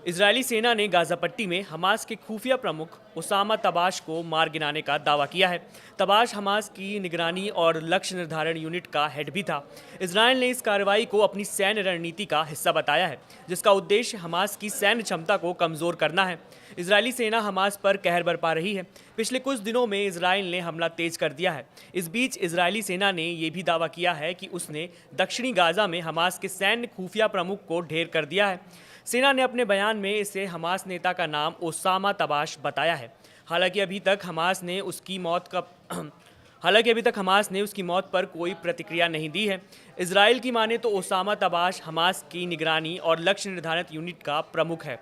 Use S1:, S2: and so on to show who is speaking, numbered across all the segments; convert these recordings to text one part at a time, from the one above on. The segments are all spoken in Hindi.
S1: इजरायली सेना ने गाजा पट्टी में हमास के खुफिया प्रमुख उसामा तबाश को मार गिराने का दावा किया है। तबाश हमास की निगरानी और लक्ष्य निर्धारण यूनिट का हेड भी था। इजरायल ने इस कार्रवाई को अपनी सैन्य रणनीति का हिस्सा बताया है, जिसका उद्देश्य हमास की सैन्य क्षमता को कमजोर करना है। इजरायली सेना हमास पर कहर बरपा रही है। पिछले कुछ दिनों में इजरायल ने हमला तेज कर दिया है। इस बीच इजरायली सेना ने यह भी दावा किया है कि उसने दक्षिणी गाजा में हमास के सैन्य खुफिया प्रमुख को ढेर कर दिया है। सेना ने अपने बयान में इसे हमास नेता का नाम ओसामा तबाश बताया है। हालांकि अभी तक हमास ने उसकी मौत पर कोई प्रतिक्रिया नहीं दी है। इजराइल की माने तो ओसामा तबाश हमास की निगरानी और लक्ष्य निर्धारित यूनिट का प्रमुख है।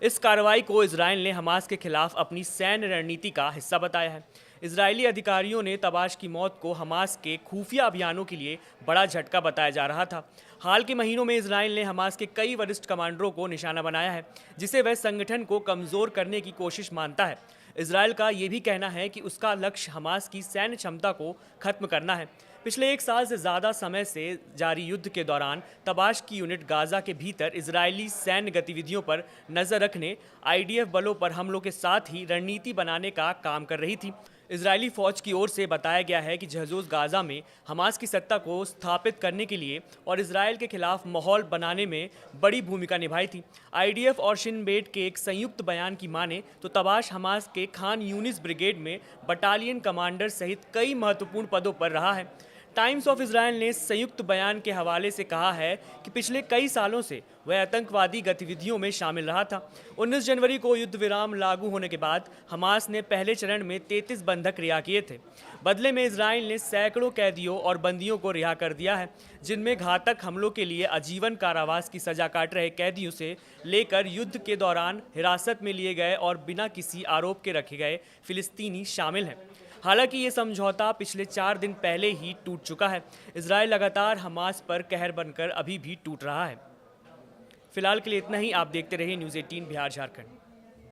S1: इस कार्रवाई को इजराइल ने हमास के खिलाफ अपनी सैन्य रणनीति का हिस्सा बताया है। इजरायली अधिकारियों ने तबाश की मौत को हमास के खुफिया अभियानों के लिए बड़ा झटका बताया जा रहा था। हाल के महीनों में इजराइल ने हमास के कई वरिष्ठ कमांडरों को निशाना बनाया है, जिसे वह संगठन को कमजोर करने की कोशिश मानता है। इजराइल का यह भी कहना है कि उसका लक्ष्य हमास की सैन्य क्षमता को खत्म करना है। पिछले एक साल से ज़्यादा समय से जारी युद्ध के दौरान तबाश की यूनिट गाजा के भीतर इजरायली सैन्य गतिविधियों पर नज़र रखने, आईडीएफ बलों पर हमलों के साथ ही रणनीति बनाने का काम कर रही थी। इजरायली फौज की ओर से बताया गया है कि जहजोज गाजा में हमास की सत्ता को स्थापित करने के लिए और इजरायल के खिलाफ माहौल बनाने में बड़ी भूमिका निभाई थी। आईडीएफ और शिन बेट के एक संयुक्त बयान की माने तो तबाश हमास के खान यूनिस ब्रिगेड में बटालियन कमांडर सहित कई महत्वपूर्ण पदों पर रहा है। टाइम्स ऑफ इजरायल ने संयुक्त बयान के हवाले से कहा है कि पिछले कई सालों से वह आतंकवादी गतिविधियों में शामिल रहा था। 19 जनवरी को युद्ध विराम लागू होने के बाद हमास ने पहले चरण में 33 बंधक रिहा किए थे। बदले में इजरायल ने सैकड़ों कैदियों और बंदियों को रिहा कर दिया है, जिनमें घातक हमलों के लिए आजीवन कारावास की सजा काट रहे कैदियों से लेकर युद्ध के दौरान हिरासत में लिए गए और बिना किसी आरोप के रखे गए फिलिस्तीनी शामिल हैं। हालांकि ये समझौता पिछले 4 दिन पहले ही टूट चुका है। इजरायल लगातार हमास पर कहर बनकर अभी भी टूट रहा है। फिलहाल के लिए इतना ही। आप देखते रहिए न्यूज़ 18 बिहार झारखंड।